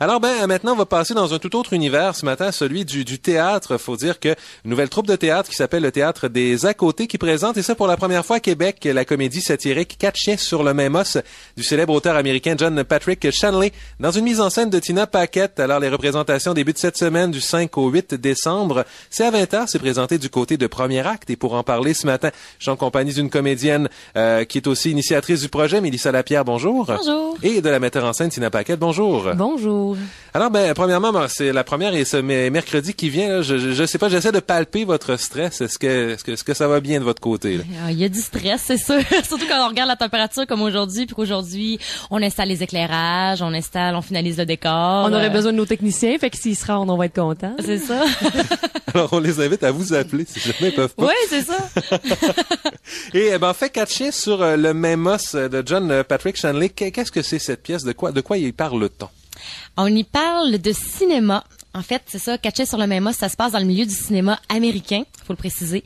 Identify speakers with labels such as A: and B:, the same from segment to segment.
A: Alors maintenant, on va passer dans un tout autre univers ce matin, celui du théâtre. Faut dire que une nouvelle troupe de théâtre qui s'appelle le Théâtre des À-Côtés qui présente, et ça pour la première fois à Québec, la comédie satirique Quatre chiens sur le même os du célèbre auteur américain John Patrick Shanley dans une mise en scène de Tina Paquette. Alors les représentations débutent cette semaine du 5 au 8 décembre. C'est à 20h, c'est présenté du côté de Premier Acte, et pour en parler ce matin, je suis en compagnie d'une comédienne qui est aussi initiatrice du projet, Mélissa Lapierre, bonjour.
B: Bonjour.
A: Et de la metteur en scène Tina Paquette, bonjour.
B: Bonjour.
A: Alors, premièrement, c'est la première et ce mercredi qui vient, là, je sais pas, j'essaie de palper votre stress. Est-ce que ça va bien de votre côté, là?
B: Il y a du stress, c'est sûr. Surtout quand on regarde la température comme aujourd'hui, puis qu'aujourd'hui, on installe les éclairages, on finalise le décor.
C: On aurait besoin de nos techniciens, fait que s'ils se rendent, on va être contents.
B: C'est ça.
A: Alors, on les invite à vous appeler, si jamais ils peuvent pas.
B: Oui, c'est ça.
A: Et, on fait Quatre chiens sur le même os de John Patrick Shanley. Qu'est-ce que c'est cette pièce? De quoi y parle-t-on?
B: On y parle de cinéma. En fait, c'est ça, Quatre chiens sur le même os, ça se passe dans le milieu du cinéma américain, faut le préciser.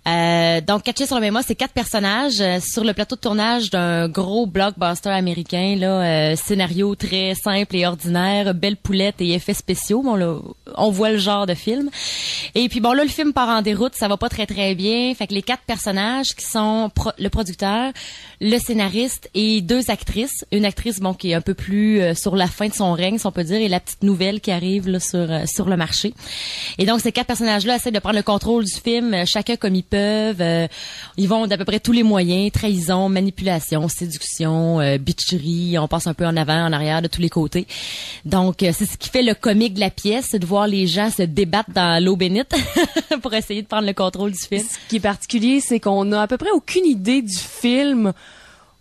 B: Donc, Quatre chiens sur le même os, c'est 4 personnages sur le plateau de tournage d'un gros blockbuster américain, là, scénario très simple et ordinaire, belle poulette et effets spéciaux. Bon, là, on voit le genre de film. Et puis bon, là, le film part en déroute, ça va pas très très bien. Fait que les 4 personnages qui sont le producteur, le scénariste et 2 actrices. Une actrice, bon, qui est un peu plus sur la fin de son règne, si on peut dire, et la petite nouvelle qui arrive là sur le marché. Et donc, ces 4 personnages-là essaient de prendre le contrôle du film, chacun comme ils peuvent. Ils vont d'à peu près tous les moyens, trahison, manipulation, séduction, bitcherie. On passe un peu en avant, en arrière, de tous les côtés. Donc, c'est ce qui fait le comique de la pièce, c'est de voir les gens se débattre dans l'eau bénite pour essayer de prendre le contrôle du film.
C: Ce qui est particulier, c'est qu'on a à peu près aucune idée du film.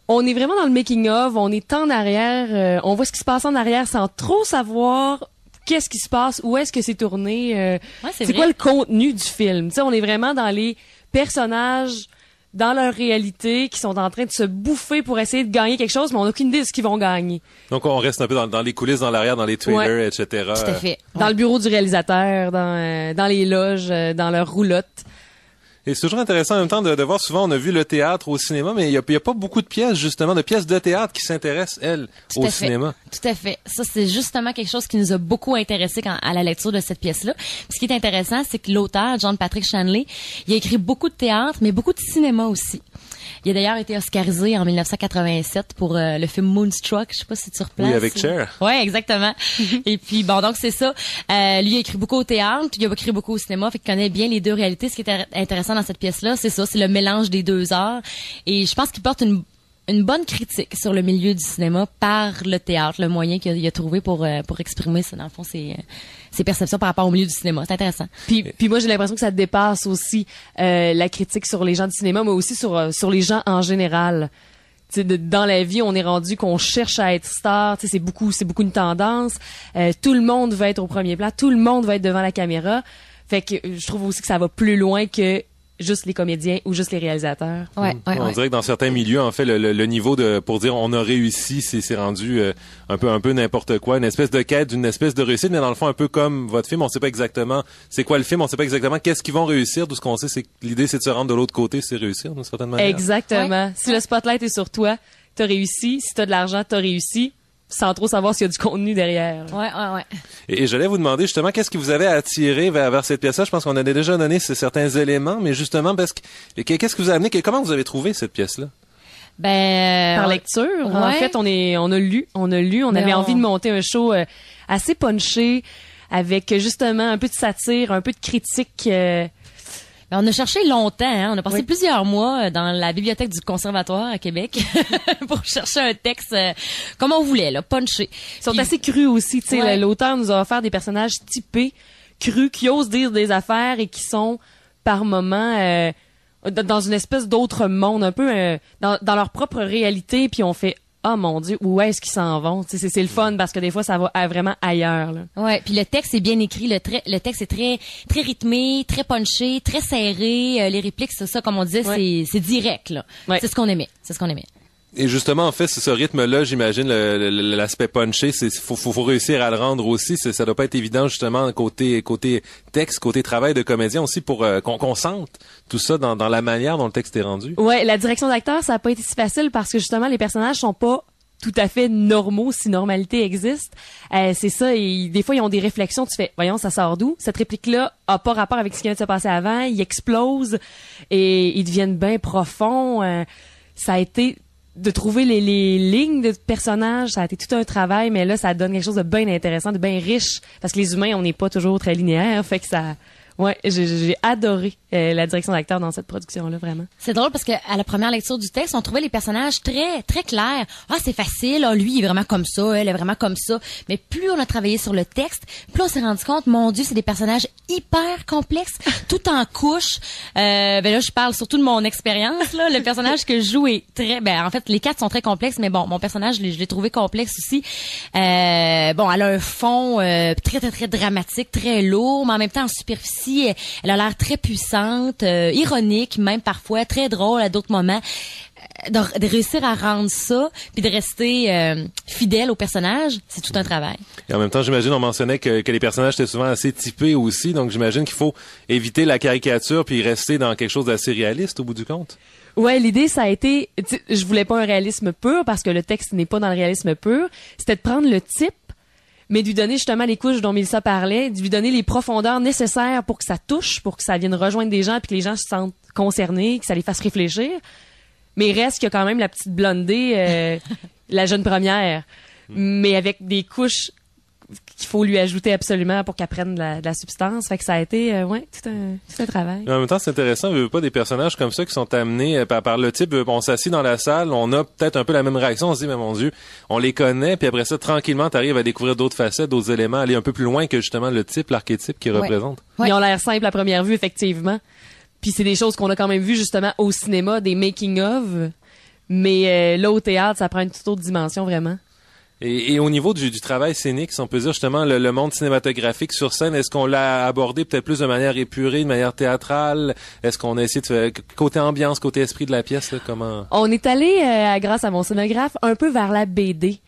C: On est vraiment dans le making-of, on est en arrière, on voit ce qui se passe en arrière sans trop savoir qu'est-ce qui se passe, où est-ce que c'est tourné, c'est quoi le contenu du film. Tu sais, on est vraiment dans les personnages, dans leur réalité, qui sont en train de se bouffer pour essayer de gagner quelque chose, mais on n'a aucune idée de ce qu'ils vont gagner.
A: Donc, on reste un peu dans les coulisses, dans l'arrière, dans les trailers, etc.
B: Tout à fait.
C: Dans le bureau du réalisateur, dans les loges, dans leur roulotte.
A: Et c'est toujours intéressant en même temps de voir, souvent on a vu le théâtre au cinéma, mais il y a pas beaucoup de pièces, justement, de pièces de théâtre qui s'intéressent, elles, au cinéma.
B: Tout à fait. Ça, c'est justement quelque chose qui nous a beaucoup intéressés à la lecture de cette pièce-là. Puis ce qui est intéressant, c'est que l'auteur, John Patrick Shanley, il a écrit beaucoup de théâtre, mais beaucoup de cinéma aussi. Il a d'ailleurs été oscarisé en 1987 pour le film Moonstruck. Je sais pas si tu replaces.
A: Oui, avec Cher.
B: Ouais, exactement. Et puis bon, donc c'est ça. Lui il a écrit beaucoup au théâtre, il a écrit beaucoup au cinéma, fait qu'il connaît bien les deux réalités. Ce qui est intéressant dans cette pièce-là, c'est ça, c'est le mélange des 2 arts. Et je pense qu'il porte une bonne critique sur le milieu du cinéma par le théâtre, le moyen qu'il a trouvé pour exprimer ça, dans le fond, ses perceptions par rapport au milieu du cinéma. C'est intéressant.
C: Puis moi, j'ai l'impression que ça dépasse aussi la critique sur les gens du cinéma, mais aussi sur les gens en général. T'sais, dans la vie, on est rendu qu'on cherche à être star. C'est beaucoup une tendance. Tout le monde veut être au premier plan. Tout le monde veut être devant la caméra. Fait que je trouve aussi que ça va plus loin que juste les comédiens ou juste les réalisateurs.
B: Ouais,
A: on dirait que dans certains milieux, en fait, le niveau pour dire on a réussi, c'est rendu un peu n'importe quoi, une espèce de quête, une espèce de réussite, mais dans le fond un peu comme votre film, on sait pas exactement c'est quoi le film, on sait pas exactement qu'est-ce qu'ils vont réussir. Tout ce qu'on sait, c'est que l'idée c'est de se rendre de l'autre côté, c'est réussir d'une certaine manière.
C: Exactement. Ouais. Si le spotlight est sur toi, t'as réussi. Si t'as de l'argent, t'as réussi. Sans trop savoir s'il y a du contenu derrière.
B: Ouais.
A: Et j'allais vous demander justement qu'est-ce qui vous avait attiré vers cette pièce-là. Je pense qu'on a déjà donné certains éléments, mais justement qu'est-ce que vous a amené, comment vous avez trouvé cette pièce-là?
C: Par lecture. Ouais. En fait, on a lu, on avait envie de monter un show assez punché avec justement un peu de satire, un peu de critique.
B: On a cherché longtemps, hein? On a passé plusieurs mois dans la bibliothèque du Conservatoire à Québec pour chercher un texte comme on voulait, là, punché.
C: Ils sont assez crus aussi, tu sais. L'auteur nous a offert des personnages typés, crus, qui osent dire des affaires et qui sont par moments dans une espèce d'autre monde, un peu dans leur propre réalité, puis on fait oh mon Dieu, où est-ce qu'ils s'en vont? C'est le fun parce que des fois, ça va vraiment ailleurs. Là.
B: Ouais, puis le texte est bien écrit. Le texte est très très rythmé, très punché, très serré. Les répliques, c'est ça, comme on disait, c'est direct. Là. Ouais. C'est ce qu'on aimait.
A: Et justement, en fait, c'est ce rythme-là, j'imagine, l'aspect punché, faut réussir à le rendre aussi. Ça doit pas être évident, justement, côté texte, côté travail de comédien aussi, pour qu'on sente tout ça dans la manière dont le texte est rendu.
C: Ouais, la direction d'acteur, ça a pas été si facile parce que justement, les personnages sont pas tout à fait normaux si normalité existe. C'est ça, et des fois ils ont des réflexions, tu fais voyons, ça sort d'où? Cette réplique-là a pas rapport avec ce qui vient de se passer avant, ils explosent et ils deviennent bien profonds. Ça a été de trouver les lignes de personnages, ça a été tout un travail, mais là ça donne quelque chose de bien intéressant, de bien riche, parce que les humains, on n'est pas toujours très linéaires, fait que ça... Ouais, j'ai adoré la direction d'acteur dans cette production-là, vraiment.
B: C'est drôle parce que à la première lecture du texte, on trouvait les personnages très très clairs. Ah, c'est facile, ah, lui il est vraiment comme ça, elle est vraiment comme ça. Mais plus on a travaillé sur le texte, plus on s'est rendu compte, mon Dieu, c'est des personnages hyper complexes, tout en couches. Ben là, je parle surtout de mon expérience là. Le personnage que je joue est très, en fait, les quatre sont très complexes, mais bon, mon personnage, je l'ai trouvé complexe aussi. Bon, elle a un fond très très très dramatique, très lourd, mais en même temps en superficie. Elle a l'air très puissante, ironique, même parfois, très drôle à d'autres moments. De réussir à rendre ça, puis de rester fidèle au personnage, c'est tout un travail.
A: Et en même temps, j'imagine, on mentionnait que les personnages étaient souvent assez typés aussi, donc j'imagine qu'il faut éviter la caricature puis rester dans quelque chose d'assez réaliste au bout du compte.
C: Ouais, l'idée, ça a été... Je voulais pas un réalisme pur, parce que le texte n'est pas dans le réalisme pur. C'était de prendre le type, mais de lui donner justement les couches dont Mélissa parlait, de lui donner les profondeurs nécessaires pour que ça touche, pour que ça vienne rejoindre des gens, puis que les gens se sentent concernés, que ça les fasse réfléchir. Mais il reste qu'il y a quand même la petite blondée, la jeune première, mais avec des couches qu'il faut lui ajouter absolument pour qu'elle prenne de la substance. Fait que ça a été, tout un travail.
A: Mais en même temps, c'est intéressant, on veut pas des personnages comme ça qui sont amenés par le type, on s'assit dans la salle, on a peut-être un peu la même réaction, on se dit, mais mon Dieu, on les connaît, puis après ça, tranquillement, t'arrives à découvrir d'autres facettes, d'autres éléments, aller un peu plus loin que justement le type, l'archétype qu'ils représentent.
B: Ouais.
C: Ils ont l'air simples à première vue, effectivement. Puis c'est des choses qu'on a quand même vues justement au cinéma, des making-of, mais là, au théâtre, ça prend une toute autre dimension, vraiment.
A: Et au niveau du travail scénique, si on peut dire justement le monde cinématographique sur scène, est-ce qu'on l'a abordé peut-être plus de manière épurée, de manière théâtrale? Est-ce qu'on a essayé de faire côté ambiance, côté esprit de la pièce, là, comment?
C: On est allé, grâce à mon scénographe, un peu vers la BD.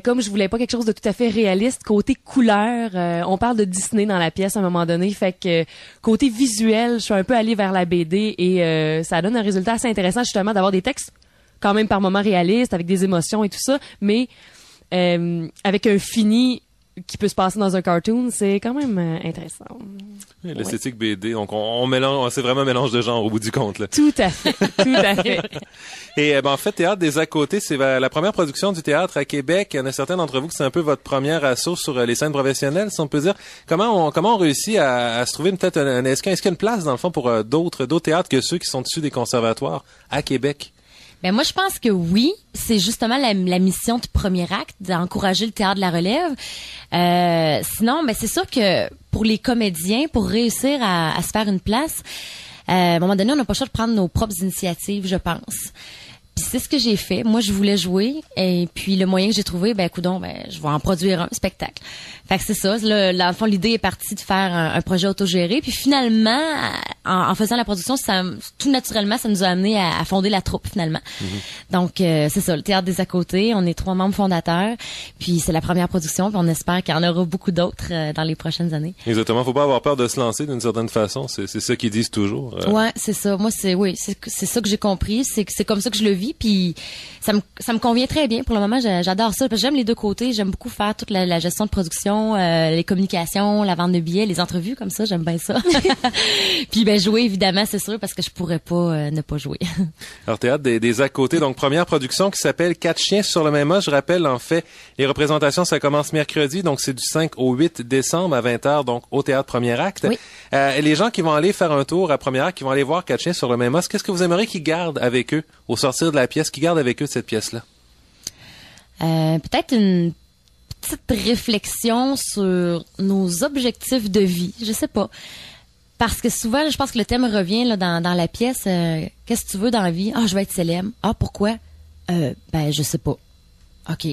C: Comme je voulais pas quelque chose de tout à fait réaliste, côté couleur, on parle de Disney dans la pièce à un moment donné, fait que côté visuel, je suis un peu allée vers la BD et ça donne un résultat assez intéressant justement d'avoir des textes quand même par moments réalistes, avec des émotions et tout ça, mais avec un fini qui peut se passer dans un cartoon, c'est quand même intéressant.
A: L'esthétique BD, donc on mélange, c'est vraiment un mélange de genres au bout du compte, là.
C: Tout à fait, tout à fait.
A: Et en fait, Théâtre des À-Côtés, c'est la première production du théâtre à Québec. Il y en a certains d'entre vous que c'est un peu votre première assaut sur les scènes professionnelles, si on peut dire. Comment on réussit à se trouver peut-être est-ce qu'il y a une place dans le fond pour d'autres théâtres que ceux qui sont issus des conservatoires à Québec?
B: Ben moi je pense que oui, c'est justement la mission du premier acte, d'encourager le théâtre de la relève. Sinon, ben c'est sûr que pour les comédiens, pour réussir à se faire une place, à un moment donné, on n'a pas le choix de prendre nos propres initiatives, je pense. Puis c'est ce que j'ai fait. Moi, je voulais jouer et puis le moyen que j'ai trouvé, je vais en produire un spectacle. Fait que c'est ça. Là, dans le fond, l'idée est partie de faire un projet autogéré. Puis finalement, en faisant la production, tout naturellement, ça nous a amené à fonder la troupe finalement. Mm-hmm. Donc c'est ça, le Théâtre des À-Côtés. On est 3 membres fondateurs. Puis c'est la première production. Puis on espère qu'il y en aura beaucoup d'autres dans les prochaines années.
A: Exactement. Faut pas avoir peur de se lancer d'une certaine façon. C'est ça qu'ils disent toujours.
B: Ouais, c'est ça. Moi, c'est ça que j'ai compris. C'est comme ça que je le vis. Puis ça me convient très bien pour le moment. J'adore ça parce que j'aime les deux côtés. J'aime beaucoup faire toute la gestion de production, les communications, la vente de billets, les entrevues comme ça. J'aime bien ça. Puis jouer évidemment, c'est sûr parce que je pourrais pas ne pas jouer.
A: Alors Théâtre des À-Côtés, donc première production qui s'appelle 4 chiens sur le même mât. Je rappelle en fait les représentations, ça commence mercredi, donc c'est du 5 au 8 décembre à 20h, donc au Théâtre Premier Acte.
B: Oui.
A: Les gens qui vont aller faire un tour à Premier Acte, qui vont aller voir 4 chiens sur le même mât, qu'est-ce que vous aimeriez qu'ils gardent avec eux au sortir de la pièce, qu'ils gardent avec eux de cette pièce-là?
B: Peut-être une petite réflexion sur nos objectifs de vie. Je sais pas. Parce que souvent, je pense que le thème revient là, dans la pièce. Qu'est-ce que tu veux dans la vie? Ah, je veux être célèbre. Ah, pourquoi? Je sais pas. OK.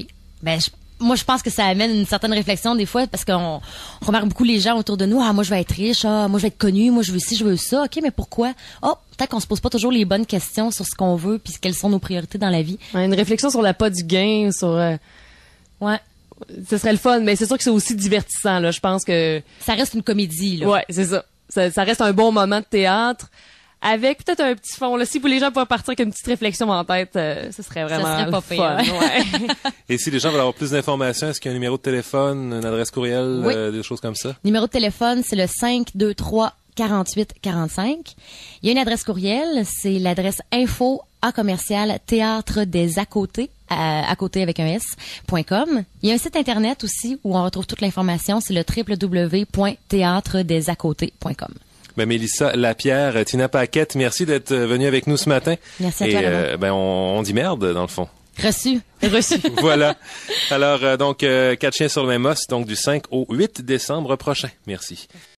B: Moi, je pense que ça amène une certaine réflexion des fois parce qu'on remarque beaucoup les gens autour de nous. Ah, moi, je vais être riche. Ah, moi, je vais être connu. Moi, je veux ci, je veux ça. OK, mais pourquoi? Oh, peut-être qu'on se pose pas toujours les bonnes questions sur ce qu'on veut puis quelles sont nos priorités dans la vie.
C: Ouais, une réflexion sur l'appât du gain, sur...
B: Ouais.
C: Ce serait le fun, mais c'est sûr que c'est aussi divertissant, là. Je pense que...
B: Ça reste une comédie, là.
C: Ouais, c'est ça. Ça reste un bon moment de théâtre avec peut-être un petit fond. Là, si les gens pouvaient partir avec une petite réflexion en tête, ce serait vraiment
B: serait pas
C: fun.
B: pire.
C: Ouais.
A: Et si les gens veulent avoir plus d'informations, est-ce qu'il y a un numéro de téléphone, une adresse courriel,
B: Oui.
A: des choses comme ça?
B: Numéro de téléphone, c'est le 523-4845. Il y a une adresse courriel, c'est l'adresse info@théâtre-des-à-côtés, à côté avec un s.com. Il y a un site internet aussi où on retrouve toute l'information, c'est le www.théâtre-des-à-côtés.com.
A: Ben, Mélissa Lapierre, Tina Paquette, merci d'être venue avec nous ce matin.
B: Merci à
A: Et,
B: toi, Laurent.
A: ben, on dit merde, dans le fond.
B: Reçu.
A: Voilà. Alors, donc, 4 chiens sur le même os, donc du 5 au 8 décembre prochain. Merci.